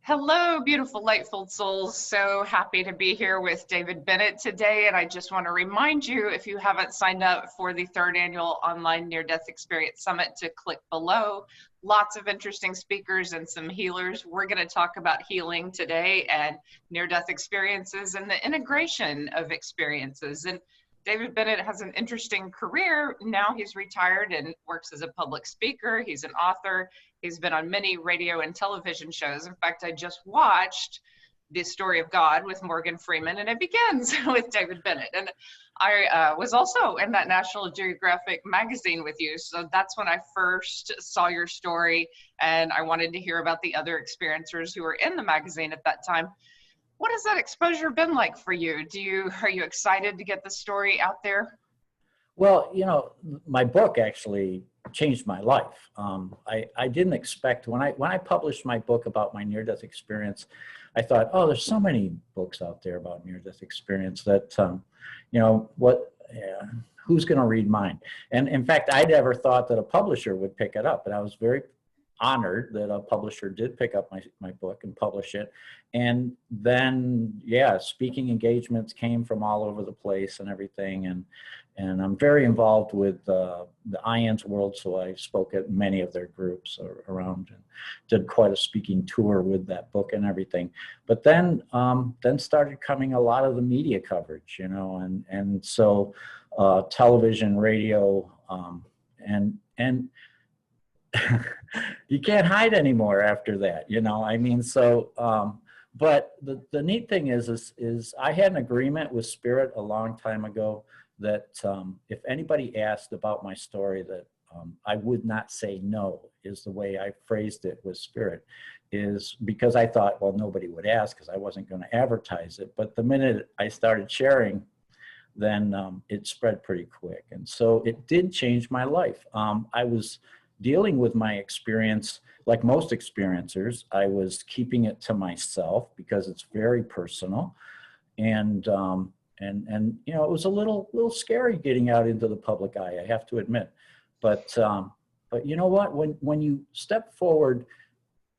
Hello, beautiful, lightful souls. So happy to be here with David Bennett today. And I just want to remind you, if you haven't signed up for the third annual online near-death experience summit, to click below. Lots of interesting speakers and some healers. We're going to talk about healing today and near-death experiences and the integration of experiences. And David Bennett has an interesting career. Now he's retired and works as a public speaker. He's an author. He's been on many radio and television shows. In fact, I just watched The Story of God with Morgan Freeman, and it begins with David Bennett. And I was also in that National Geographic magazine with you. So that's when I first saw your story, and I wanted to hear about the other experiencers who were in the magazine at that time. What has that exposure been like for you? Are you excited to get the story out there? Well, my book actually changed my life. I didn't expect when I published my book about my near-death experience, I thought, oh, there's so many books out there about near-death experience that, who's going to read mine? And in fact, I never thought that a publisher would pick it up, and I was very honored that a publisher did pick up my book and publish it. And then, speaking engagements came from all over the place and everything. And I'm very involved with the IANS world, so I spoke at many of their groups around and did quite a speaking tour with that book and everything. But then started coming a lot of the media coverage, and so television, radio, and you can't hide anymore after that, but the neat thing is I had an agreement with Spirit a long time ago that if anybody asked about my story, that I would not say no, is the way I phrased it with Spirit, is because I thought, well, nobody would ask because I wasn't going to advertise it. But the minute I started sharing, then it spread pretty quick. And so it did change my life. I was dealing with my experience like most experiencers. I was keeping it to myself because it's very personal. And it was a little scary getting out into the public eye, I have to admit. But you know what? When you step forward,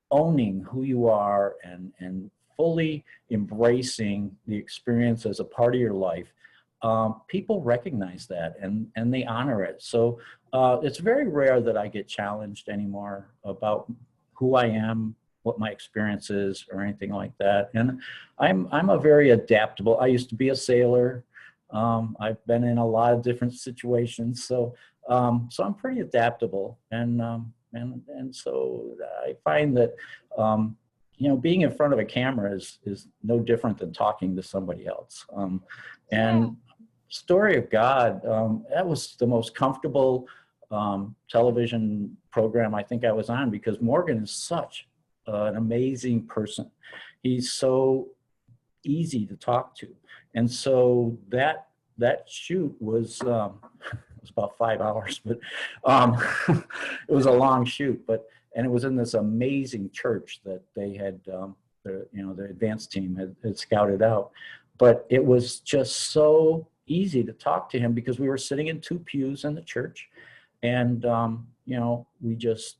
owning who you are and fully embracing the experience as a part of your life, people recognize that and they honor it. So it's very rare that I get challenged anymore about who I am, what my experience is, or anything like that. And I'm a very adaptable. I used to be a sailor. I've been in a lot of different situations, so I'm pretty adaptable. And so I find that being in front of a camera is no different than talking to somebody else. And Story of God, that was the most comfortable television program I think I was on, because Morgan is such an amazing person. He's so easy to talk to. And so that shoot was, it was about 5 hours, but it was a long shoot, and it was in this amazing church that they had, the advanced team had scouted out. But it was just so easy to talk to him because we were sitting in 2 pews in the church, and we just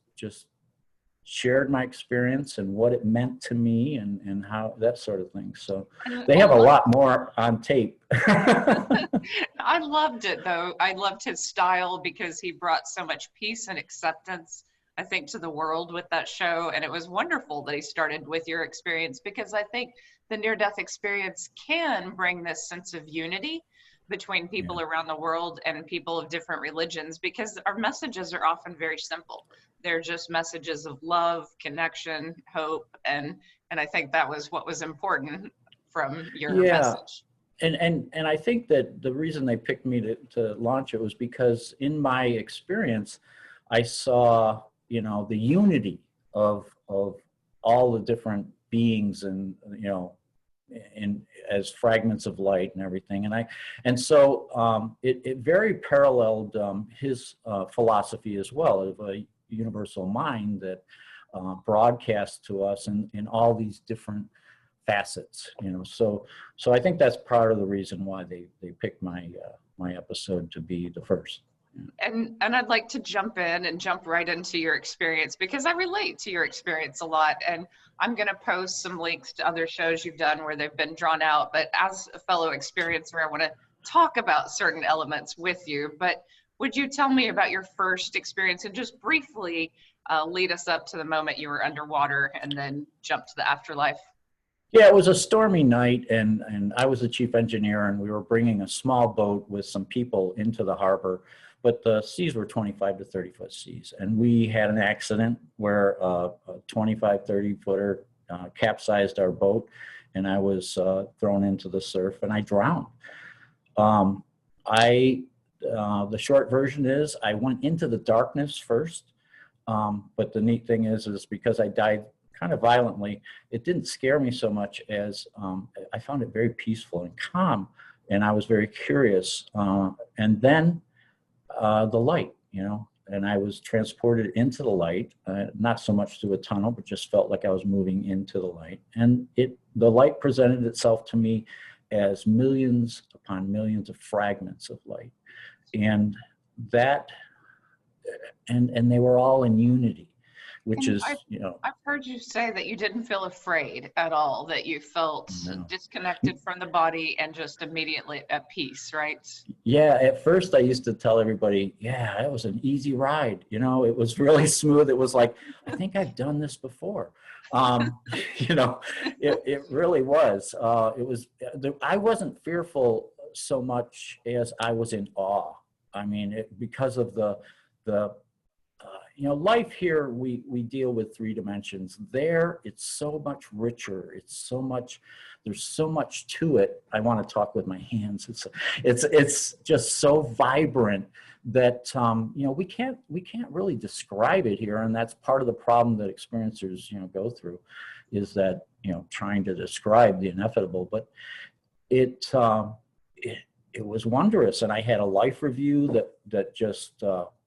shared my experience and what it meant to me and how, that sort of thing. So they have a lot more on tape. I loved it though. I loved his style because he brought so much peace and acceptance, I think, to the world with that show. And it was wonderful that he started with your experience, because I think the near-death experience can bring this sense of unity between people around the world and people of different religions, because our messages are often very simple. They're just messages of love, connection, hope, and I think that was what was important from your message. And I think that the reason they picked me to launch it was because in my experience, I saw, the unity of all the different beings and, as fragments of light and everything. And so it very paralleled his philosophy as well, of a universal mind that broadcasts to us in all these different facets, So I think that's part of the reason why they picked my episode to be the first. And I'd like to jump in and jump right into your experience because I relate to your experience a lot. And I'm going to post some links to other shows you've done where they've been drawn out. But as a fellow experiencer, I want to talk about certain elements with you. But would you tell me about your first experience and just briefly lead us up to the moment you were underwater and then jump to the afterlife? Yeah, it was a stormy night, and I was the chief engineer, and we were bringing a small boat with some people into the harbor, but the seas were 25 to 30 foot seas. And we had an accident where a 25, 30 footer capsized our boat, and I was thrown into the surf and I drowned. Um, the short version is I went into the darkness first, but the neat thing is because I died kind of violently, it didn't scare me so much as I found it very peaceful and calm, and I was very curious. And then the light, and I was transported into the light, not so much through a tunnel, but just felt like I was moving into the light. And the light presented itself to me as millions upon millions of fragments of light. And and they were all in unity, which And is, I've heard you say that you didn't feel afraid at all, that you felt no. disconnected from the body and just immediately at peace, right? Yeah, at first I used to tell everybody, yeah, it was an easy ride. It was really smooth. It was like, I think I've done this before. It really was. I wasn't fearful so much as I was in awe. I mean, because of the life here, we deal with 3 dimensions. There, it's so much richer. There's so much to it. I want to talk with my hands. It's just so vibrant that we can't really describe it here, and that's part of the problem that experiencers go through, is that trying to describe the inevitable. But it was wondrous, and I had a life review that just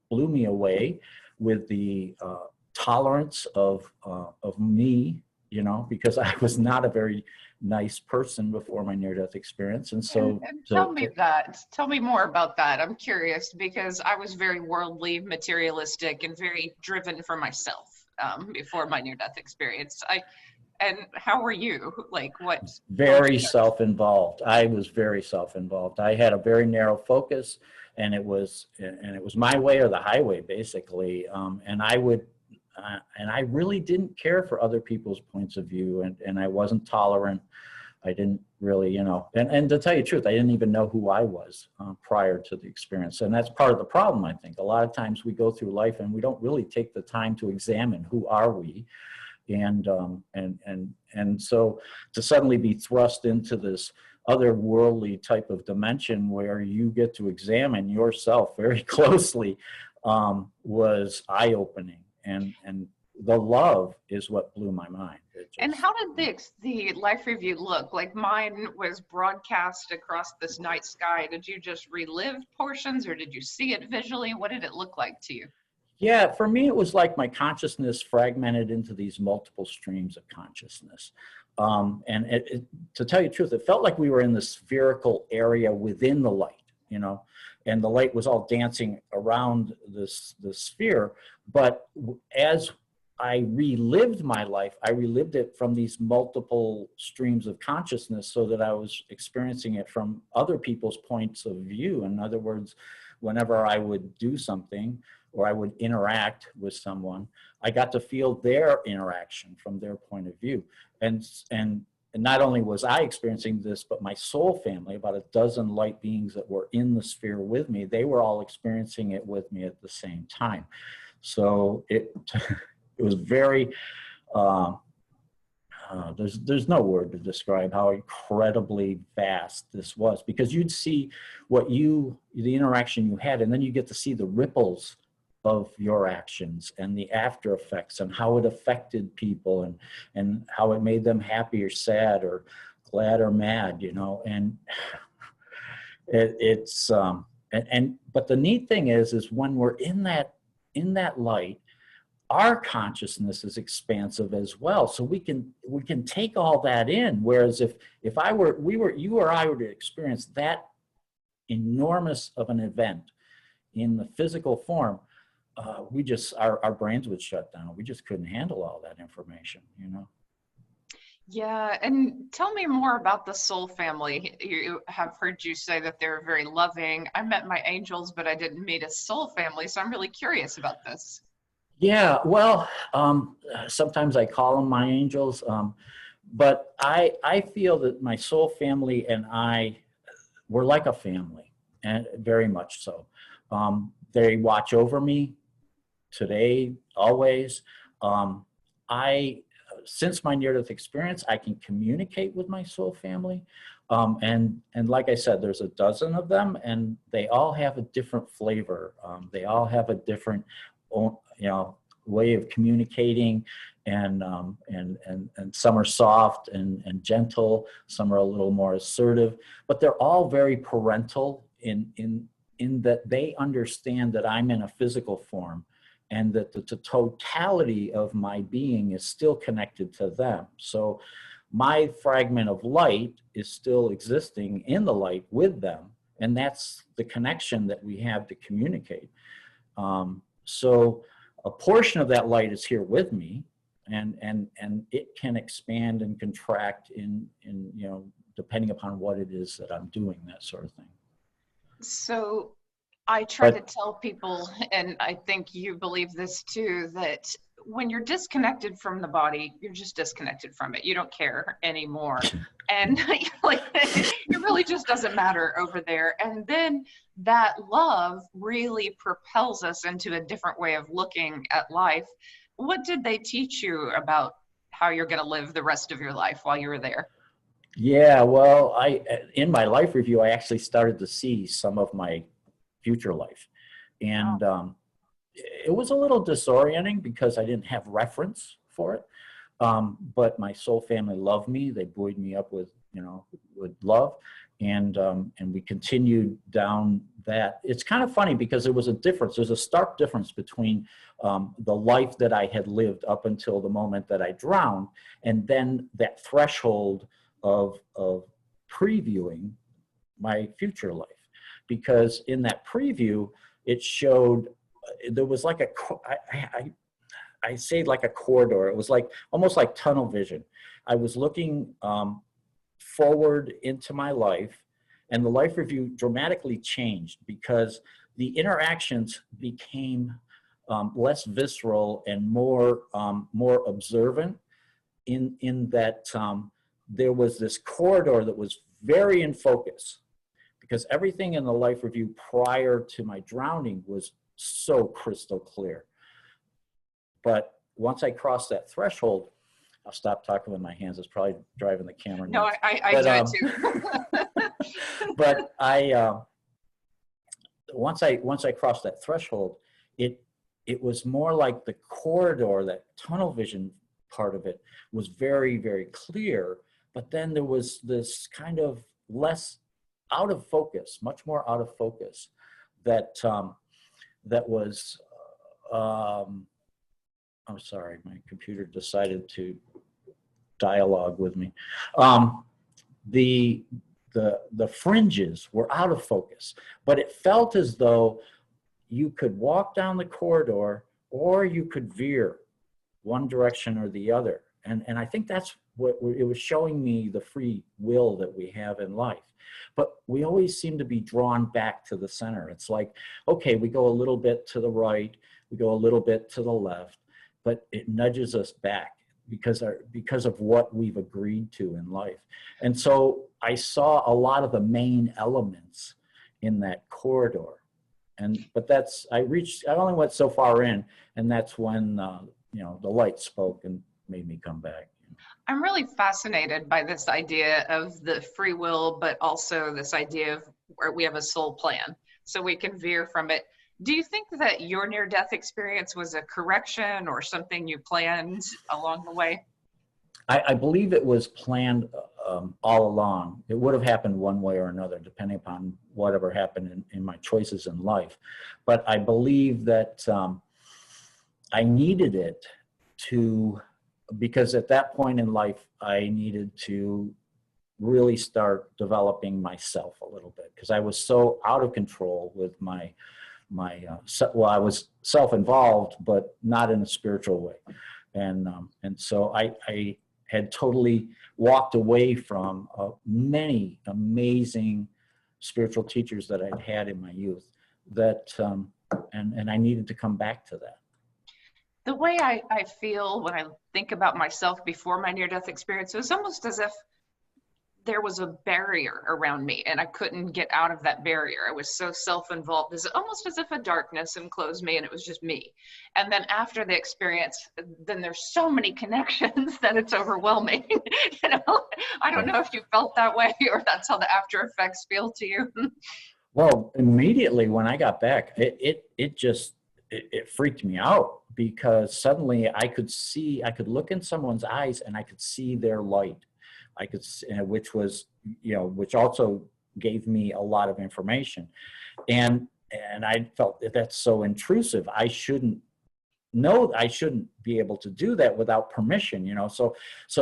blew me away with the tolerance of me, because I was not a very nice person before my near-death experience. And so and tell me more about that. I'm curious because I was very worldly, materialistic, and very driven for myself before my near-death experience. And how were you? Like what? Very self-involved. I was very self-involved. I had a very narrow focus, and it was my way or the highway, basically. And I really didn't care for other people's points of view, and I wasn't tolerant. I didn't really, and to tell you the truth, I didn't even know who I was prior to the experience. And that's part of the problem, I think. A lot of times we go through life and we don't really take the time to examine who are we. And so to suddenly be thrust into this otherworldly type of dimension where you get to examine yourself very closely was eye-opening, and the love is what blew my mind. And how did the life review look? Like mine was broadcast across this night sky. Did you just relive portions, or did you see it visually? What did it look like to you? Yeah, for me, it was like my consciousness fragmented into these multiple streams of consciousness. And to tell you the truth, it felt like we were in the spherical area within the light, and the light was all dancing around the sphere. But as I relived my life, I relived it from these multiple streams of consciousness, so that I was experiencing it from other people's points of view. In other words, whenever I would do something or I would interact with someone, I got to feel their interaction from their point of view. And not only was I experiencing this, but my soul family, about a dozen light beings that were in the sphere with me, they were all experiencing it with me at the same time. So it was very, there's no word to describe how incredibly vast this was, because you'd see the interaction you had, and then you get to see the ripples of your actions and the after effects and how it affected people and how it made them happy or sad or glad or mad, and but the neat thing is when we're in that light, our consciousness is expansive as well. So we can take all that in. Whereas if you or I were to experience that enormous of an event in the physical form, we just, our brains would shut down. We just couldn't handle all that information, you know? Yeah, and tell me more about the soul family. You have heard you say that they're very loving. I met my angels, but I didn't meet a soul family, so I'm really curious about this. Yeah, well, sometimes I call them my angels, but I feel that my soul family and I, we're like a family, and very much so. They watch over me today, always. Um, I, since my near-death experience, I can communicate with my soul family. And like I said, there's a dozen of them, and they all have a different flavor. They all have a different, you know, way of communicating, and some are soft and gentle. Some are a little more assertive, but they're all very parental in that they understand that I'm in a physical form, and that the totality of my being is still connected to them. So my fragment of light is still existing in the light with them, and that's the connection that we have to communicate. So a portion of that light is here with me, and it can expand and contract in you know, depending upon what it is that I'm doing, that sort of thing. So I try to But tell people, and I think you believe this too, that when you're disconnected from the body, you're just disconnected from it. You don't care anymore. And like, it really just doesn't matter over there. And then that love really propels us into a different way of looking at life. What did they teach you about how you're going to live the rest of your life while you were there? yeah, well, in my life review, I actually started to see some of my future life. And it was a little disorienting because I didn't have reference for it. But my soul family loved me. They buoyed me up with, you know, with love. And we continued down that. It's kind of funny because there was a difference. There's a stark difference between the life that I had lived up until the moment that I drowned, and then that threshold of previewing my future life. Because in that preview, it showed, there was like I say like a corridor. It was like almost like tunnel vision. I was looking forward into my life, and the life review dramatically changed because the interactions became less visceral and more observant. In that there was this corridor that was very in focus, because everything in the life review prior to my drowning was so crystal clear. But once I crossed that threshold, I'll stop talking with my hands. It's probably driving the camera No, nuts. I But, do it too. but once I crossed that threshold, it was more like the corridor, that tunnel vision part of it was very, very clear. But then there was this kind of less out of focus, much more out of focus, that that was. I'm sorry, my computer decided to dialogue with me. The fringes were out of focus, but it felt as though you could walk down the corridor or you could veer one direction or the other. And I think that's what it was showing me, the free will that we have in life. But we always seem to be drawn back to the center. It's like, okay, we go a little bit to the right, we go a little bit to the left, but it nudges us back because of what we've agreed to in life. And so I saw a lot of the main elements in that corridor. But I only went so far in, and that's when you know, the light spoke and made me come back. I'm really fascinated by this idea of the free will, but also this idea of where we have a soul plan, so we can veer from it. Do you think that your near-death experience was a correction or something you planned along the way? I believe it was planned all along. It would have happened one way or another, depending upon whatever happened in my choices in life. But I believe that I needed it because at that point in life, I needed to really start developing myself a little bit, because I was so out of control with my well, I was self-involved, but not in a spiritual way. And so I had totally walked away from many amazing spiritual teachers that I'd had in my youth, that, and I needed to come back to that. The way I feel when I think about myself before my near-death experience, it was almost as if there was a barrier around me and I couldn't get out of that barrier. I was so self-involved. It's almost as if a darkness enclosed me and it was just me. And then after the experience, then there's so many connections that it's overwhelming. You know, I don't know if you felt that way or that's how the after effects feel to you. Well, immediately when I got back, it freaked me out, because suddenly I could look in someone's eyes and I could see their light. I could, which was, which also gave me a lot of information. And I felt that that's so intrusive. I shouldn't be able to do that without permission, So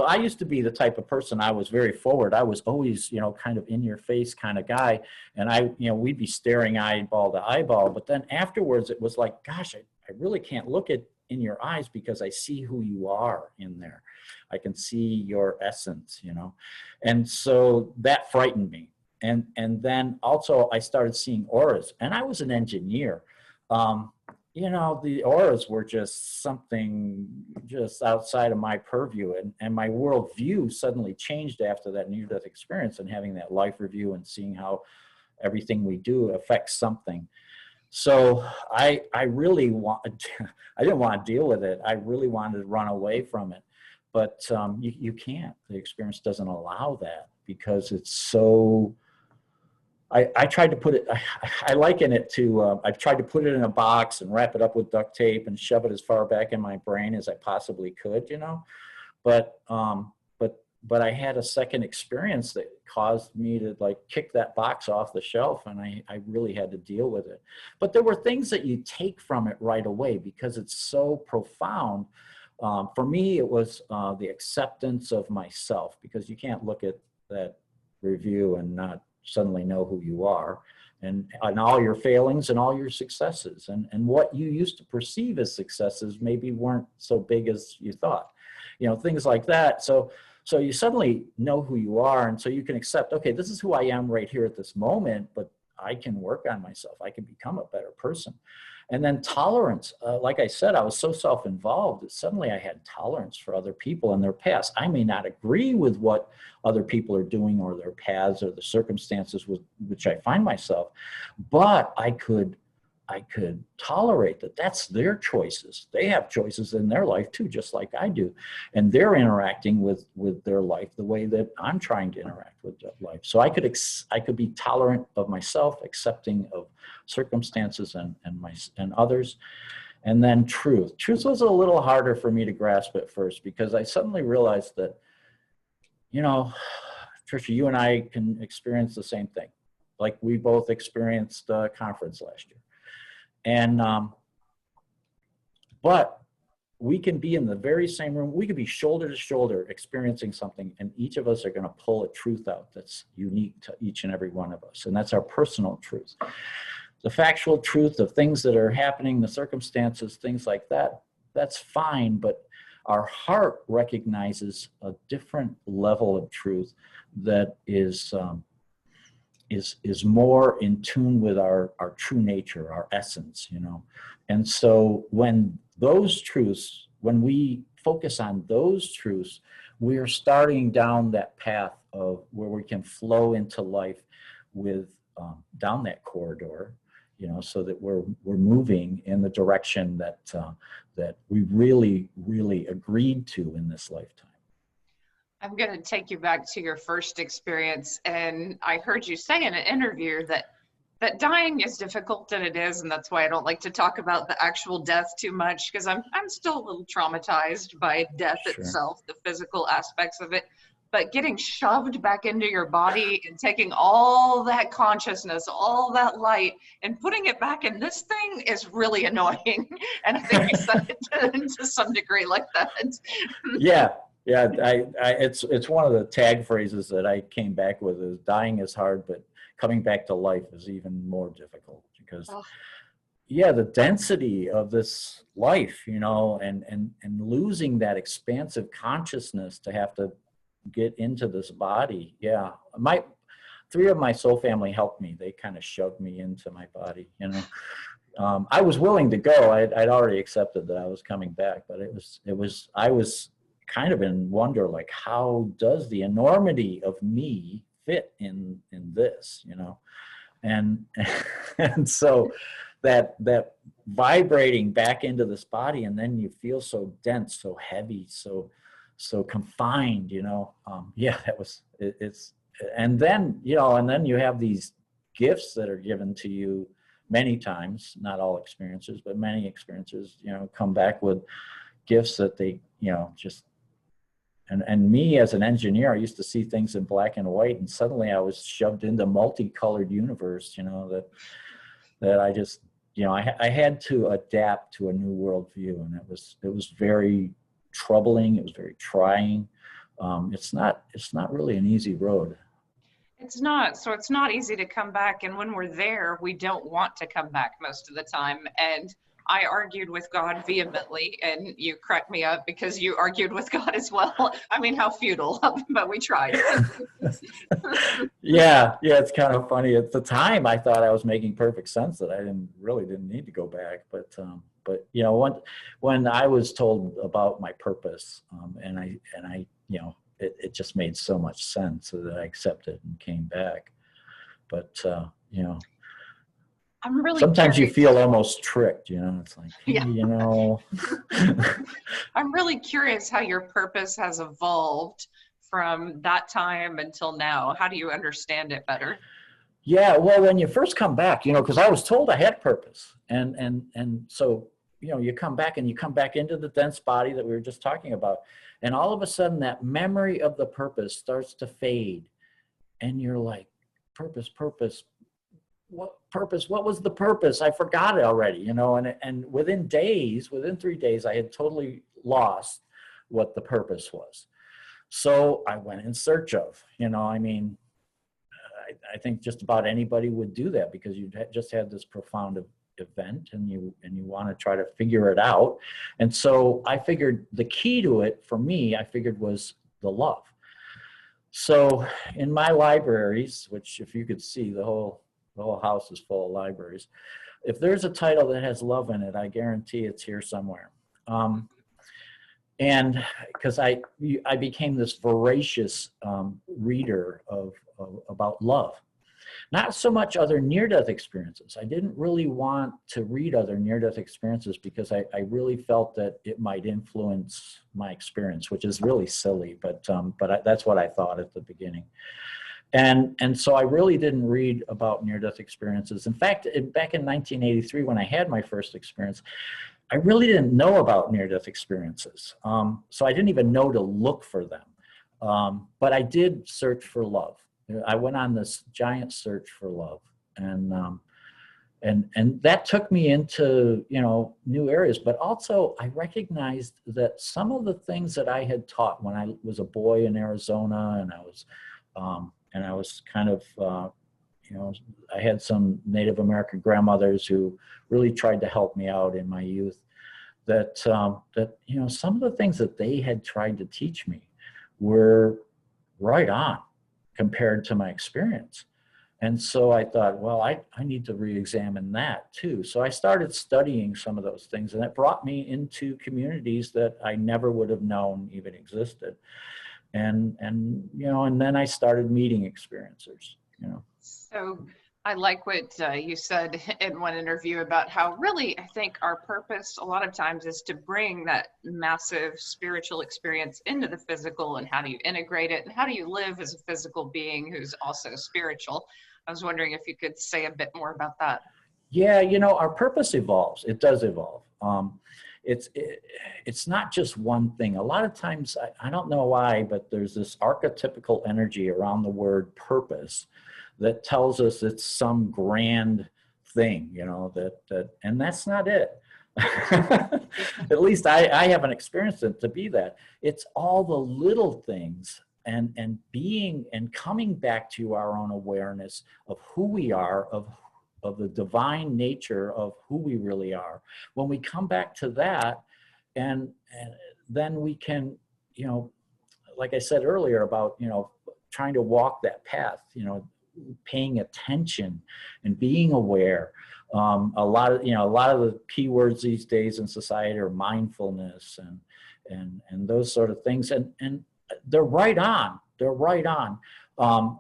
I used to be the type of person, I was very forward. I was always, kind of in your face kind of guy. And we'd be staring eyeball to eyeball. But then afterwards it was like, gosh, I really can't look in your eyes, because I see who you are in there. I can see your essence, and so that frightened me. And then also I started seeing auras, and I was an engineer. The auras were just something just outside of my purview, and my worldview suddenly changed after that near-death experience and having that life review and seeing how everything we do affects something. So I really I didn't want to deal with it. I really wanted to run away from it, but you can't. The experience doesn't allow that, because it's so. I tried to put it. I liken it to. I've tried to put it in a box and wrap it up with duct tape and shove it as far back in my brain as I possibly could, But I had a second experience that caused me to kick that box off the shelf, and I really had to deal with it. But there were things that you take from it right away because it's so profound. For me, it was the acceptance of myself, because you can't look at that review and not suddenly know who you are, and all your failings and all your successes, and what you used to perceive as successes maybe weren't so big as you thought, things like that. So you suddenly know who you are, and so you can accept, okay, this is who I am right here at this moment, but I can work on myself. I can become a better person. And then tolerance, like I said, I was so self-involved that suddenly I had tolerance for other people and their past. I may not agree with what other people are doing or their paths or the circumstances with which I find myself, but I could tolerate that. That's their choices. They have choices in their life too, just like I do. And they're interacting with their life the way that I'm trying to interact with life. So I could be tolerant of myself, accepting of circumstances and others. And then truth. Truth was a little harder for me to grasp at first, because I suddenly realized that, Tricia, you and I can experience the same thing. Like we both experienced a conference last year. And, but we can be in the very same room. We could be shoulder to shoulder experiencing something, and each of us are going to pull a truth out that's unique to each and every one of us. And that's our personal truth. The factual truth of things that are happening, the circumstances, things like that, that's fine. But our heart recognizes a different level of truth that is more in tune with our true nature, our essence, And so when we focus on those truths, we are starting down that path of where we can flow into life with down that corridor, so that we're moving in the direction that we really, really agreed to in this lifetime. I'm going to take you back to your first experience. And I heard you say in an interview that dying is difficult, and it is. And that's why I don't like to talk about the actual death too much, because I'm still a little traumatized by death itself, the physical aspects of it. But getting shoved back into your body and taking all that consciousness, all that light, and putting it back in this thing is really annoying. And I think you said it to some degree like that. Yeah. Yeah, it's one of the tag phrases that I came back with is dying is hard, but coming back to life is even more difficult, because yeah, the density of this life, you know, and losing that expansive consciousness to have to get into this body. Yeah. My three of my soul family helped me. They kind of shoved me into my body, you know. I was willing to go. I'd already accepted that I was coming back, but I was kind of in wonder, like, how does the enormity of me fit in this, you know? And and so that vibrating back into this body, and then you feel so dense, so heavy, so confined, you know. Yeah, it's and then, you know, and then you have these gifts that are given to you many times, not all experiences, but many experiences, you know, come back with gifts that they, you know, just, and me as an engineer, I used to see things in black and white, and suddenly I was shoved into multicolored universe, you know, that I just, you know, I had to adapt to a new worldview, and it was very troubling. It was very trying. It's not really an easy road. It's not. So it's not easy to come back. And when we're there, we don't want to come back most of the time. And I argued with God vehemently, and you cracked me up because you argued with God as well. I mean, how futile, but we tried. Yeah, it's kind of funny. At the time, I thought I was making perfect sense, that I didn't need to go back. But you know, when I was told about my purpose, and I, you know, it just made so much sense that I accepted and came back. But you know, I'm really sometimes curious. you feel almost tricked, you know. It's like, hey, Yeah. you know. I'm really curious how your purpose has evolved from that time until now. How do you understand it better? Yeah, well, when you first come back, you know, because I was told I had purpose, and so, you know, you come back into the dense body that we were just talking about, and all of a sudden that memory of the purpose starts to fade, and you're like, purpose, what purpose? What was the purpose? I forgot it already, you know, and within 3 days, I had totally lost what the purpose was. So I went in search of, you know, I mean, I think just about anybody would do that, because you just had this profound event, and you want to try to figure it out. And so I figured the key to it for me, I figured, was the love. So in my libraries, which if you could see, the whole house is full of libraries. If there's a title that has love in it, I guarantee it's here somewhere. And because I became this voracious reader about love. Not so much other near-death experiences. I didn't really want to read other near-death experiences because I really felt that it might influence my experience, which is really silly, but that's what I thought at the beginning. And so I really didn't read about near-death experiences. In fact, back in 1983, when I had my first experience, I really didn't know about near-death experiences. So I didn't even know to look for them. But I did search for love. I went on this giant search for love, and that took me into, you know, new areas. But also, I recognized that some of the things that I had taught when I was a boy in Arizona, and I was kind of, you know, I had some Native American grandmothers who really tried to help me out in my youth. That you know, some of the things that they had tried to teach me were right on compared to my experience. And so I thought, well, I need to re-examine that too. So I started studying some of those things, and it brought me into communities that I never would have known even existed. And you know, and then I started meeting experiencers, you know. So I like what you said in one interview about how really I think our purpose a lot of times is to bring that massive spiritual experience into the physical, and how do you integrate it, and how do you live as a physical being who's also spiritual. I was wondering if you could say a bit more about that. Yeah, you know, our purpose evolves. It does evolve. It's not just one thing. A lot of times, I don't know why, but there's this archetypical energy around the word purpose that tells us it's some grand thing, you know, and that's not it. At least I haven't experienced it to be that. It's all the little things, and being and coming back to our own awareness of who we are, of the divine nature of who we really are, when we come back to that, and then we can, you know, like I said earlier about, you know, trying to walk that path, you know, paying attention and being aware. A lot of the keywords these days in society are mindfulness and those sort of things. And they're right on. They're right on.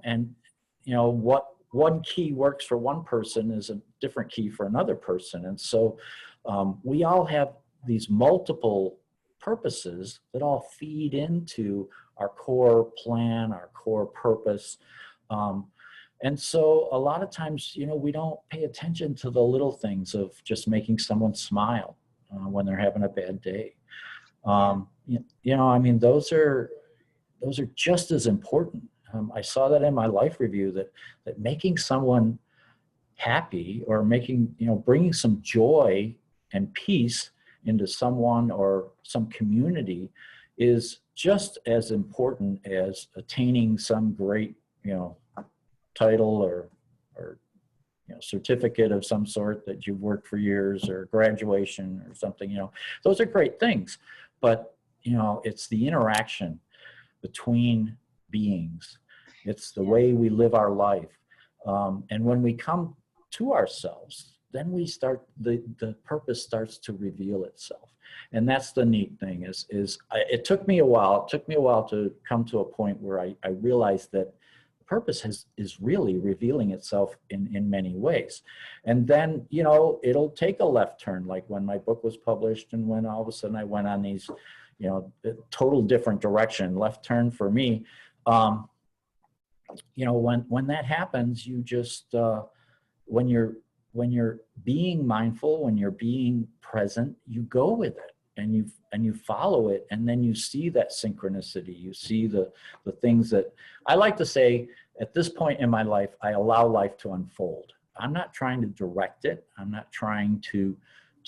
And you know, what one key works for one person is a different key for another person. And so we all have these multiple purposes that all feed into our core plan, our core purpose. And so a lot of times, you know, we don't pay attention to the little things of just making someone smile when they're having a bad day. You know, I mean, those are just as important. I saw that in my life review, that making someone happy, or making, you know, bringing some joy and peace into someone or some community is just as important as attaining some great, you know, title or you know, certificate of some sort that you've worked for years, or graduation or something. You know, those are great things, but you know, it's the interaction between beings. It's the way we live our life. And when we come to ourselves, then we start, the purpose starts to reveal itself. And that's the neat thing is it took me a while to come to a point where I realized that purpose is really revealing itself in many ways. And then, you know, it'll take a left turn, like when my book was published and when all of a sudden I went on these, you know, total different direction, left turn for me. You know, when that happens, you just, when you're being mindful, when you're being present, you go with it and you follow it, and then you see that synchronicity. You see the things that I like to say at this point in my life, I allow life to unfold. I'm not trying to direct it. I'm not trying to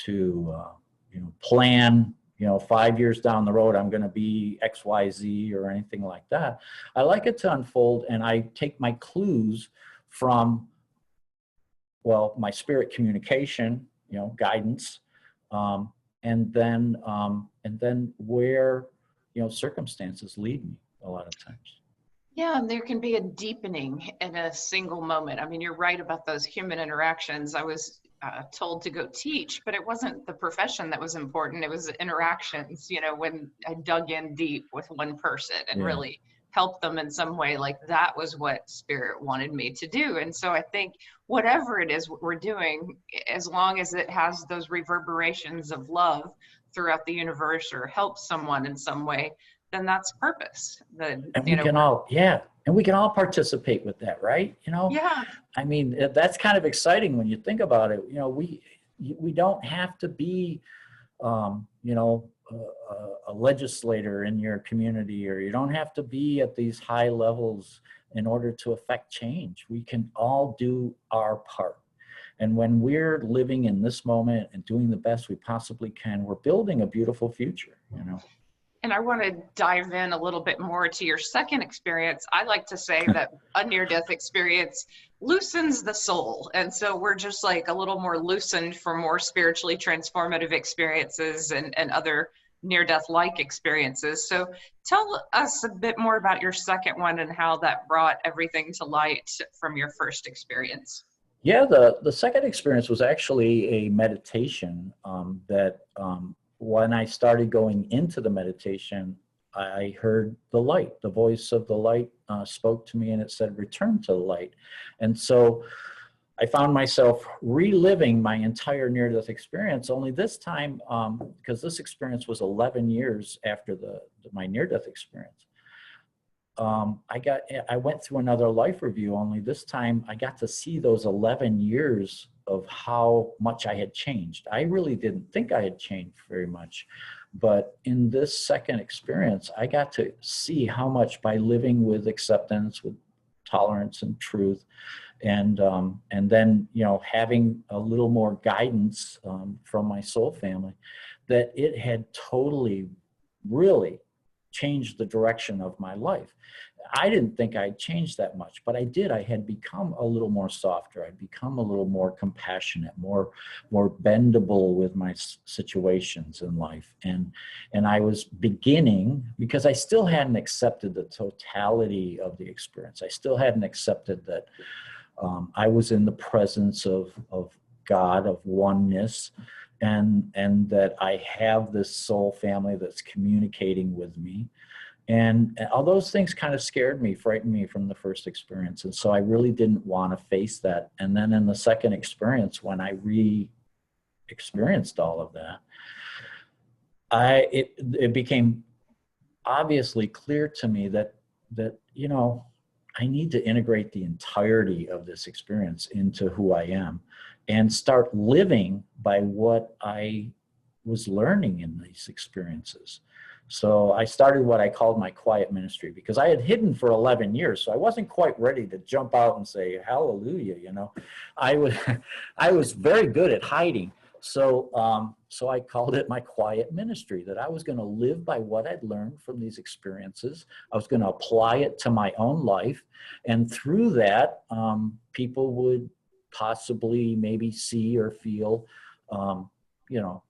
you know, plan, you know, 5 years down the road, I'm going to be X, Y, Z or anything like that. I like it to unfold, and I take my clues from, well, my spirit communication, you know, guidance, and then where, you know, circumstances lead me a lot of times. Yeah, and there can be a deepening in a single moment. I mean, you're right about those human interactions. I was told to go teach, but it wasn't the profession that was important. It was the interactions, you know, when I dug in deep with one person and really helped them in some way, like that was what Spirit wanted me to do. And so I think whatever it is what we're doing, as long as it has those reverberations of love throughout the universe or helps someone in some way, then that's purpose. And we can all, and we can all participate with that, right? You know, I mean, that's kind of exciting when you think about it. You know, we don't have to be, you know, a legislator in your community, or you don't have to be at these high levels in order to affect change. We can all do our part. And when we're living in this moment and doing the best we possibly can, we're building a beautiful future, you know. And I want to dive in a little bit more to your second experience. I like to say that a near-death experience loosens the soul. And so we're just like a little more loosened for more spiritually transformative experiences and other near-death-like experiences. So tell us a bit more about your second one and how that brought everything to light from your first experience. Yeah, the second experience was actually a meditation that when I started going into the meditation, I heard the light, the voice of the light spoke to me, and it said, return to the light. And so I found myself reliving my entire near-death experience, only this time, because this experience was 11 years after my near-death experience. I went through another life review, only this time I got to see those 11 years of how much I had changed. I really didn't think I had changed very much, but in this second experience, I got to see how much, by living with acceptance, with tolerance and truth, and then, you know, having a little more guidance from my soul family, that it had totally, really changed the direction of my life. I didn't think I'd changed that much, but I did. I had become a little more softer. I'd become a little more compassionate, more bendable with my situations in life. And I was beginning, because I still hadn't accepted the totality of the experience. I still hadn't accepted that I was in the presence of God, of oneness, and that I have this soul family that's communicating with me. And all those things kind of scared me, frightened me from the first experience. And so I really didn't want to face that. And then in the second experience, when I re-experienced all of that, it became obviously clear to me that, you know, I need to integrate the entirety of this experience into who I am and start living by what I was learning in these experiences. So I started what I called my quiet ministry, because I had hidden for 11 years. So I wasn't quite ready to jump out and say, hallelujah, you know. I was very good at hiding. So I called it my quiet ministry, that I was going to live by what I'd learned from these experiences. I was going to apply it to my own life. And through that, people would possibly maybe see or feel, you know,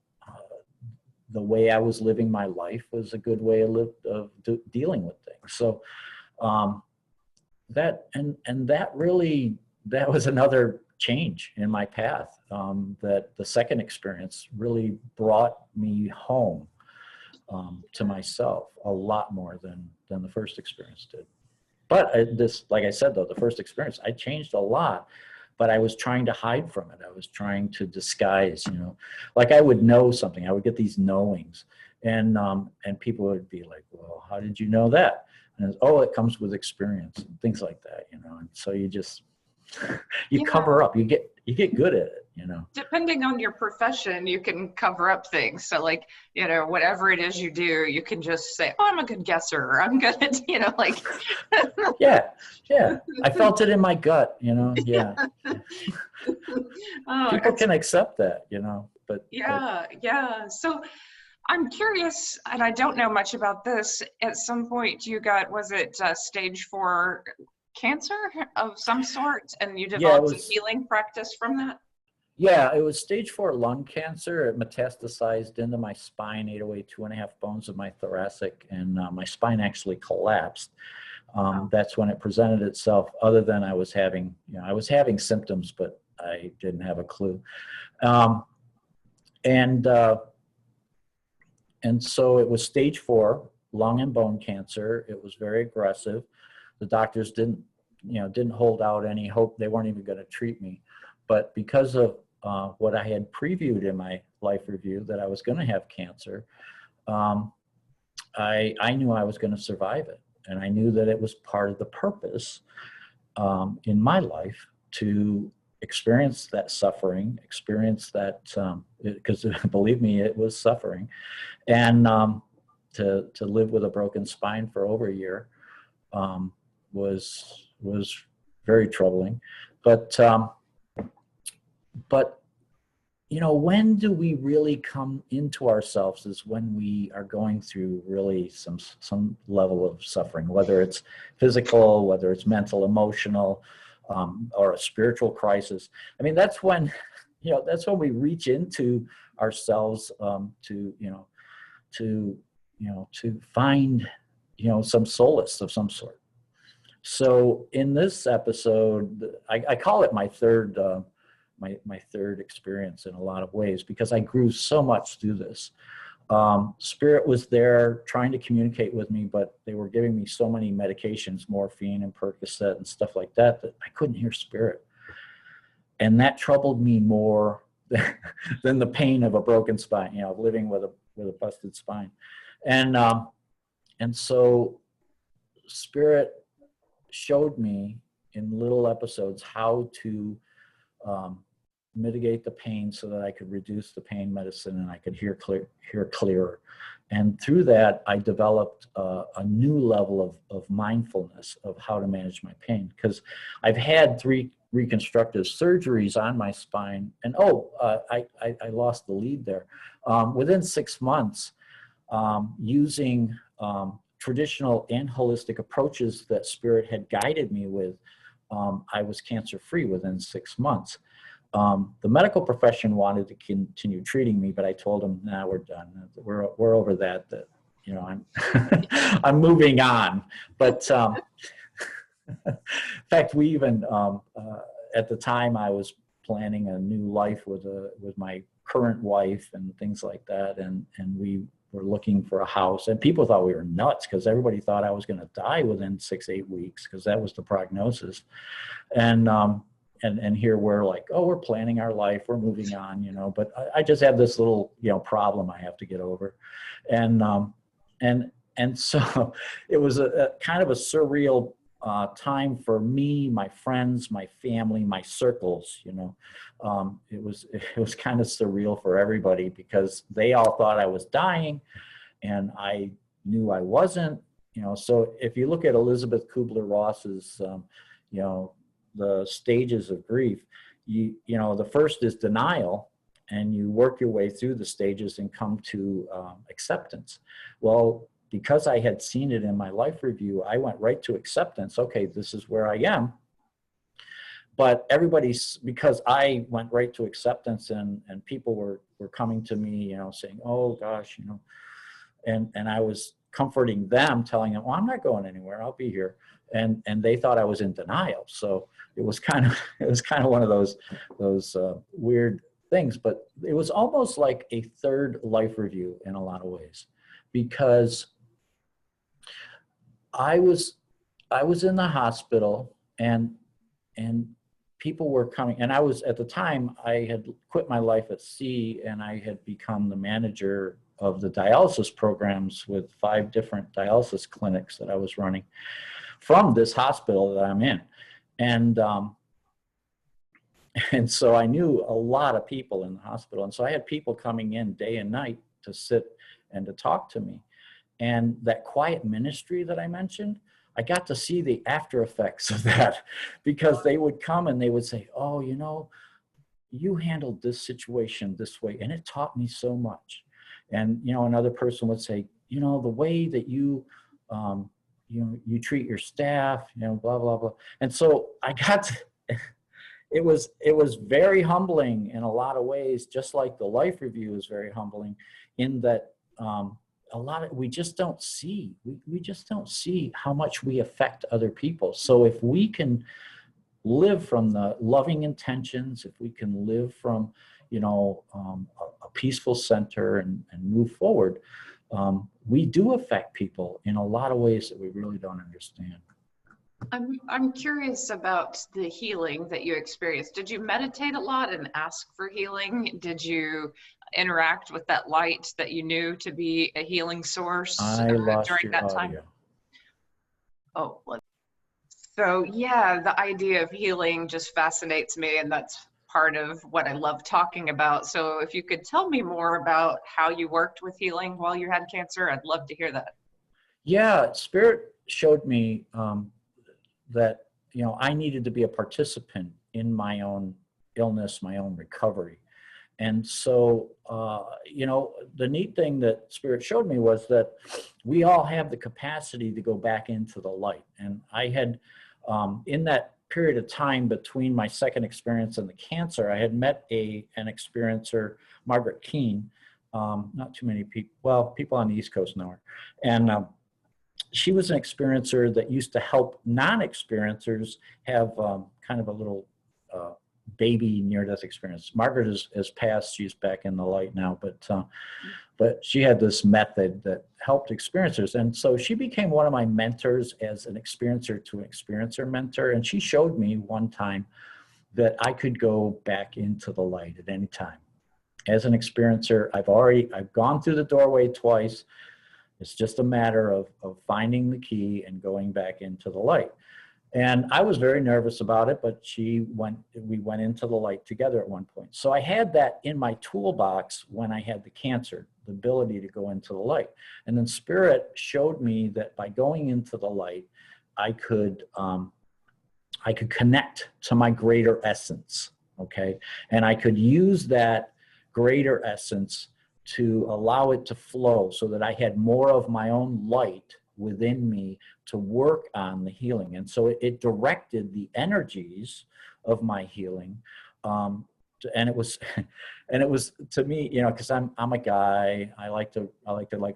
the way I was living my life was a good way of dealing with things. So that was another change in my path, that the second experience really brought me home to myself a lot more than the first experience did. But like I said, though, the first experience, I changed a lot. But I was trying to hide from it. I was trying to disguise, you know, like I would know something. I would get these knowings, and people would be like, well, how did you know that? And it comes with experience and things like that, you know. And so you just, you cover up, you get good at it, you know. Depending on your profession, you can cover up things. So like, you know, whatever it is you do, you can just say, oh, I'm a good guesser, or I'm good at, you know, like. Yeah. I felt it in my gut, you know. Yeah. People can accept that, you know, but. Yeah. So I'm curious, and I don't know much about this. At some point you got, was it stage 4 cancer of some sort, and you developed a healing practice from that? Yeah, it was stage 4 lung cancer. It metastasized into my spine, ate away 2.5 bones of my thoracic, and my spine actually collapsed. That's when it presented itself. Other than I was having symptoms, but I didn't have a clue. And so it was stage 4 lung and bone cancer. It was very aggressive. The doctors didn't hold out any hope. They weren't even going to treat me. But because of what I had previewed in my life review, that I was going to have cancer, I knew I was going to survive it. And I knew that it was part of the purpose in my life to experience that suffering, because believe me, it was suffering. And to live with a broken spine for over a year was very troubling. But you know, when do we really come into ourselves is when we are going through really some level of suffering, whether it's physical, whether it's mental, emotional, or a spiritual crisis. I mean, that's when we reach into ourselves to find, some solace of some sort. So in this episode, I call it my third my third experience in a lot of ways, because I grew so much through this. Spirit was there trying to communicate with me, but they were giving me so many medications, morphine and Percocet and stuff like that, that I couldn't hear Spirit. And that troubled me more than the pain of a broken spine, living with a busted spine. And so Spirit showed me in little episodes how to mitigate the pain so that I could reduce the pain medicine and I could hear clearer. And through that, I developed a new level of mindfulness of how to manage my pain, because I've had 3 reconstructive surgeries on my spine. And I lost the lead there. Within 6 months, using traditional and holistic approaches that Spirit had guided me with, I was cancer-free within 6 months. The medical profession wanted to continue treating me, but I told them, "Nah, we're done. We're over that. That, you know, I'm I'm moving on." But in fact, we even at the time I was planning a new life with my current wife and things like that, and we were looking for a house, and people thought we were nuts because everybody thought I was going to die within 6-8 weeks because that was the prognosis, and here we're like, oh, we're planning our life, we're moving on, you know, but I just have this little, you know, problem I have to get over, and so it was a kind of a surreal time for me, my friends, my family, my circles, you know. It was kind of surreal for everybody because they all thought I was dying and I knew I wasn't, you know. So if you look at Elizabeth Kubler-Ross's, you know, the stages of grief, you know, the first is denial, and you work your way through the stages and come to acceptance. Well, because I had seen it in my life review, I went right to acceptance. Okay, this is where I am. But because I went right to acceptance, and people were coming to me, you know, saying, oh gosh, you know, and I was comforting them, telling them, well, I'm not going anywhere, I'll be here. And they thought I was in denial. So it was kind of one of those weird things, but it was almost like a third life review in a lot of ways, because I was in the hospital, and people were coming, and I was, at the time, I had quit my life at sea, and I had become the manager of the dialysis programs with 5 different dialysis clinics that I was running from this hospital that I'm in. And so I knew a lot of people in the hospital. And so I had people coming in day and night to sit and to talk to me. And that quiet ministry that I mentioned, I got to see the after effects of that, because they would come and they would say, oh, you know, you handled this situation this way, and it taught me so much. And, you know, another person would say, you know, the way that you treat your staff, you know, blah, blah, blah. And so I got to, it was very humbling in a lot of ways, just like the life review is very humbling, in that we just don't see, we just don't see how much we affect other people. So if we can live from the loving intentions, if we can live from, you know, a peaceful center and move forward, we do affect people in a lot of ways that we really don't understand. I'm curious about the healing that you experienced. Did you meditate a lot and ask for healing? Did you interact with that light that you knew to be a healing source during that time? Oh, so yeah, the idea of healing just fascinates me, and that's part of what I love talking about. So if you could tell me more about how you worked with healing while you had cancer, I'd love to hear that. Yeah, Spirit showed me that, you know, I needed to be a participant in my own illness, my own recovery. And so, you know, the neat thing that Spirit showed me was that we all have the capacity to go back into the light. And I had, in that period of time between my second experience and the cancer, I had met an experiencer, Margaret Keene. Not too many people, well, people on the East Coast know her. And she was an experiencer that used to help non-experiencers have kind of a little baby near-death experience. Margaret has passed; she's back in the light now, but she had this method that helped experiencers, and so she became one of my mentors as an experiencer to an experiencer mentor. And she showed me one time that I could go back into the light at any time. As an experiencer, I've gone through the doorway twice. It's just a matter of finding the key and going back into the light. And I was very nervous about it, but we went into the light together at one point. So I had that in my toolbox when I had the cancer, the ability to go into the light. And then Spirit showed me that by going into the light, I could connect to my greater essence, okay? And I could use that greater essence to allow it to flow so that I had more of my own light within me to work on the healing. And so it directed the energies of my healing. And it was, and it was to me, you know, because I'm a guy. I like to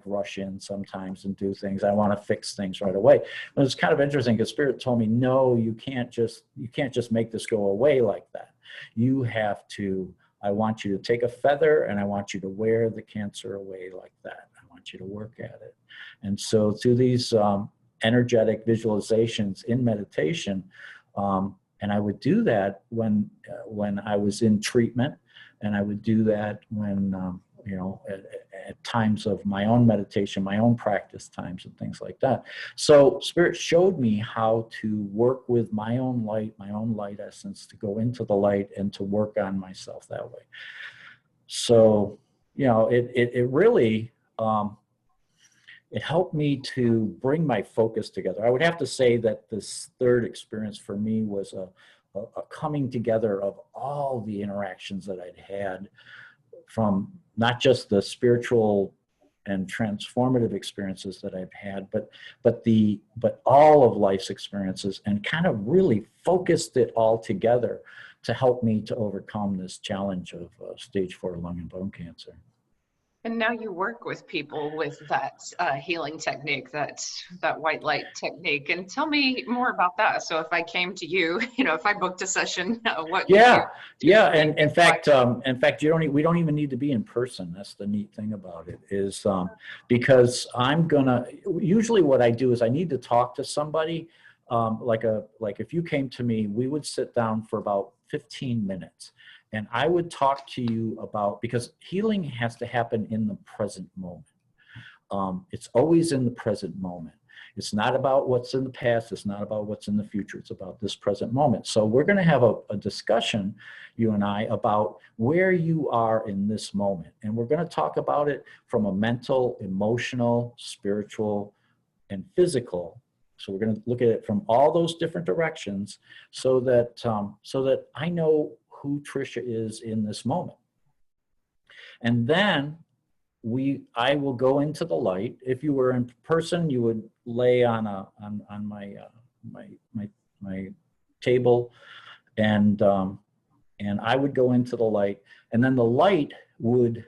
rush in sometimes and do things. I want to fix things right away. But it's kind of interesting because Spirit told me, no, you can't just make this go away like that. You have to. I want you to take a feather and I want you to wear the cancer away like that. I want you to work at it. And so through these energetic visualizations in meditation. And I would do that when I was in treatment, and I would do that when, you know, at times of my own meditation, my own practice times and things like that. So Spirit showed me how to work with my own light essence, to go into the light and to work on myself that way. So, you know, it really, it helped me to bring my focus together. I would have to say that this third experience for me was a coming together of all the interactions that I'd had, from not just the spiritual and transformative experiences that I've had, but all of life's experiences, and kind of really focused it all together to help me to overcome this challenge of stage 4 lung and bone cancer. And now you work with people with that healing technique, that white light technique. And tell me more about that. So if I came to you, you know, if I booked a session, what? Yeah. And in fact, we don't even need to be in person. That's the neat thing about it, is because usually what I do is I need to talk to somebody. Like if you came to me, we would sit down for about 15 minutes. And I would talk to you about, because healing has to happen in the present moment. It's always in the present moment. It's not about what's in the past. It's not about what's in the future. It's about this present moment. So we're going to have a discussion, you and I, about where you are in this moment. And we're going to talk about it from a mental, emotional, spiritual, and physical. So we're going to look at it from all those different directions, so that I know who Tricia is in this moment. And then I will go into the light. If you were in person, you would lay on my table, and I would go into the light, and then the light when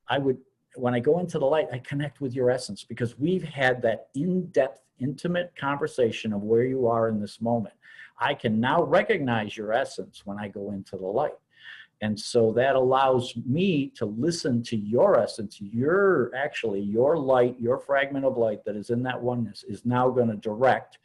I go into the light, I connect with your essence, because we've had that in-depth, intimate conversation of where you are in this moment. I can now recognize your essence when I go into the light. And so that allows me to listen to your essence. Your light, your fragment of light that is in that oneness, is now going to direct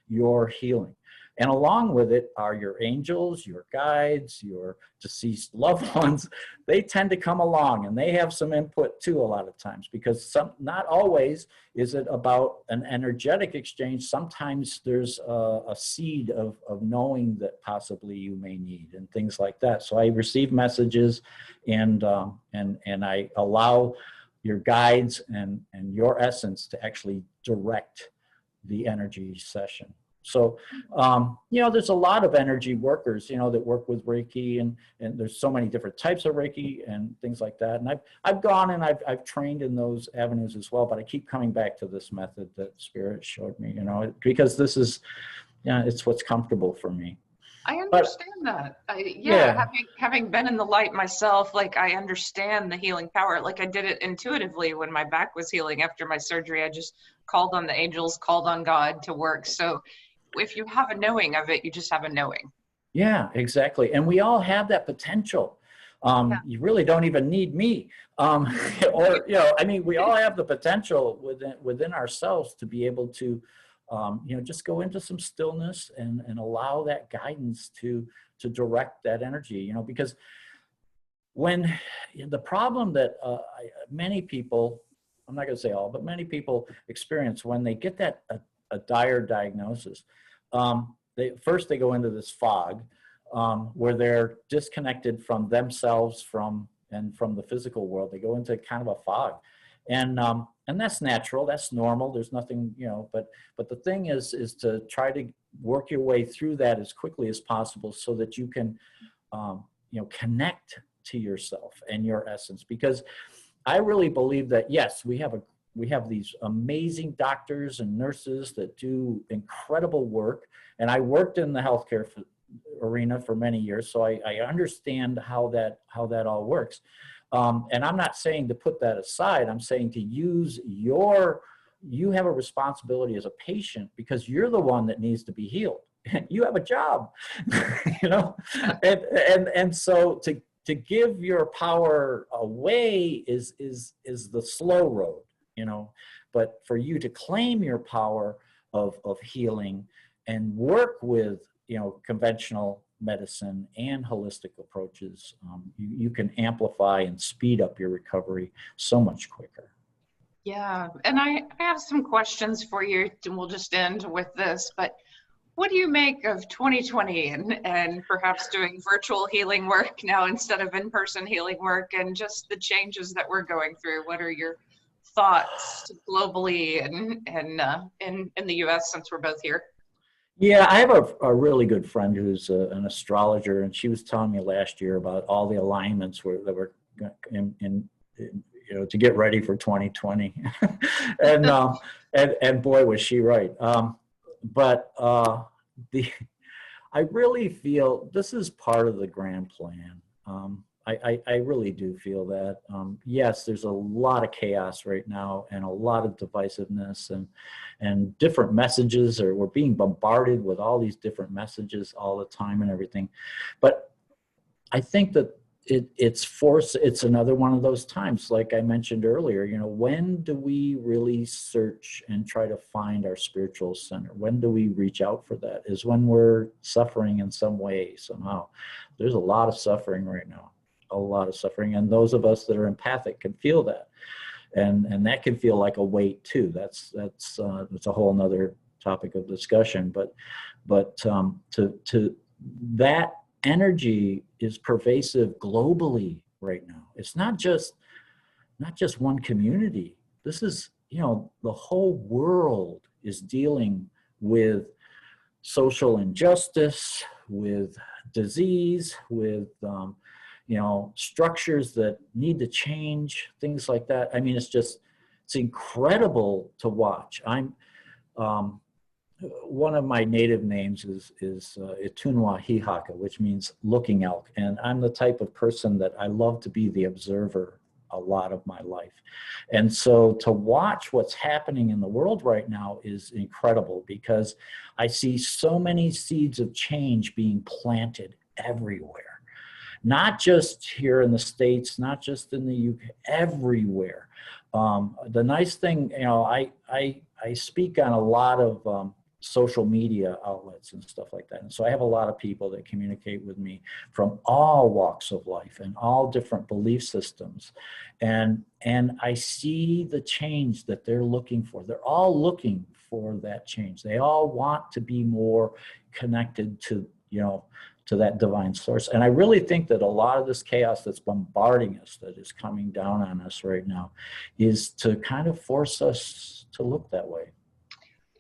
your healing. And along with it are your angels, your guides, your deceased loved ones. They tend to come along, and they have some input too a lot of times, because not always is it about an energetic exchange. Sometimes there's a seed of knowing that possibly you may need, and things like that. So I receive messages, and I allow your guides and your essence to actually direct the energy session. So, you know, there's a lot of energy workers, you know, that work with Reiki, and there's so many different types of Reiki and things like that. And I've gone and I've trained in those avenues as well, but I keep coming back to this method that Spirit showed me, you know, because this is, it's what's comfortable for me. I understand that. Having been in the light myself, like, I understand the healing power. Like, I did it intuitively when my back was healing after my surgery. I just called on the angels, called on God to work. So if you have a knowing of it, you just have a knowing. Yeah, exactly. And we all have that potential. You really don't even need me. Or, you know, I mean, we all have the potential within ourselves to be able to, you know, just go into some stillness and allow that guidance to direct that energy, you know, because when the problem that many people, I'm not going to say all, but many people experience when they get that a dire diagnosis, they go into this fog where they're disconnected from themselves, from the physical world. They go into kind of a fog, and that's natural, that's normal. There's nothing, you know, but the thing is to try to work your way through that as quickly as possible, so that you can, you know, connect to yourself and your essence. Because I really believe that, yes, we have we have these amazing doctors and nurses that do incredible work. And I worked in the healthcare arena for many years, so I understand how that all works. And I'm not saying to put that aside. I'm saying to use you have a responsibility as a patient because you're the one that needs to be healed. You have a job, you know, and so to give your power away is the slow road, you know, but for you to claim your power of healing and work with, you know, conventional medicine and holistic approaches, you can amplify and speed up your recovery so much quicker. Yeah, and I have some questions for you, and we'll just end with this, but what do you make of 2020 and perhaps doing virtual healing work now instead of in-person healing work, and just the changes that we're going through? What are your thoughts globally and in the US, since we're both here? Yeah, I have a really good friend who's an astrologer, and she was telling me last year about all the alignments that were in you know, to get ready for 2020. And boy, was she right. But I really feel this is part of the grand plan. I really do feel that. Yes, there's a lot of chaos right now and a lot of divisiveness and different messages, or we're being bombarded with all these different messages all the time and everything. But I think that it's another one of those times, like I mentioned earlier, you know, when do we really search and try to find our spiritual center? When do we reach out for that? Is when we're suffering in some way, somehow. There's a lot of suffering right now, a lot of suffering. And those of us that are empathic can feel that. And that can feel like a weight too. That's a whole nother topic of discussion. But to that energy is pervasive globally right now. It's not just one community. This is, you know, the whole world is dealing with social injustice, with disease, with you know, structures that need to change, things like that. I mean, it's incredible to watch. I'm one of my native names is Itunwa Hihaka, which means looking elk. And I'm the type of person that I love to be the observer a lot of my life. And so to watch what's happening in the world right now is incredible, because I see so many seeds of change being planted everywhere. Not just here in the States, not just in the UK, everywhere. The nice thing, you know, I speak on a lot of social media outlets and stuff like that. And so I have a lot of people that communicate with me from all walks of life and all different belief systems. And I see the change that they're looking for. They're all looking for that change. They all want to be more connected to, you know, to that divine source. And I really think that a lot of this chaos that's bombarding us, that is coming down on us right now, is to kind of force us to look that way.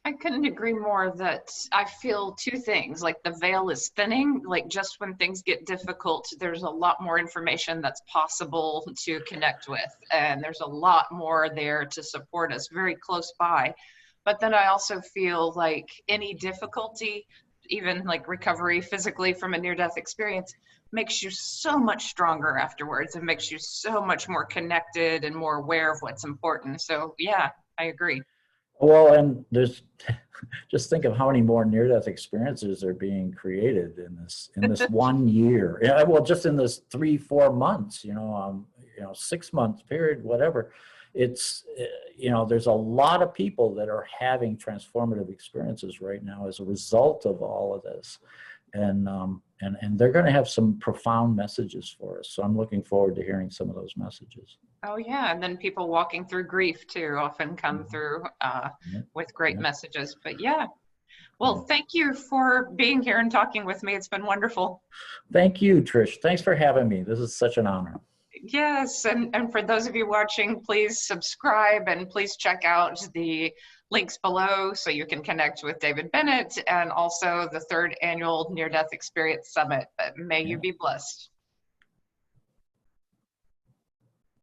I couldn't agree more that I feel two things, like the veil is thinning, like just when things get difficult, there's a lot more information that's possible to connect with. And there's a lot more there to support us very close by. But then I also feel like any difficulty, even like recovery physically from a near-death experience, makes you so much stronger afterwards and makes you so much more connected and more aware of what's important. So yeah, I agree. Well, and there's just think of how many more near-death experiences are being created in this 1 year. Yeah, well, just in this 3-4 months, you know, 6 months period, whatever. It's, you know, there's a lot of people that are having transformative experiences right now as a result of all of this, and they're going to have some profound messages for us. So I'm looking forward to hearing some of those messages. Oh yeah, and then people walking through grief too often come through with great messages. But yeah, well, thank you for being here and talking with me. It's been wonderful. Thank you, Trish. Thanks for having me. This is such an honor. Yes, and for those of you watching, please subscribe and please check out the links below so you can connect with David Bennett and also the 3rd Annual Near-Death Experience Summit. May you be blessed.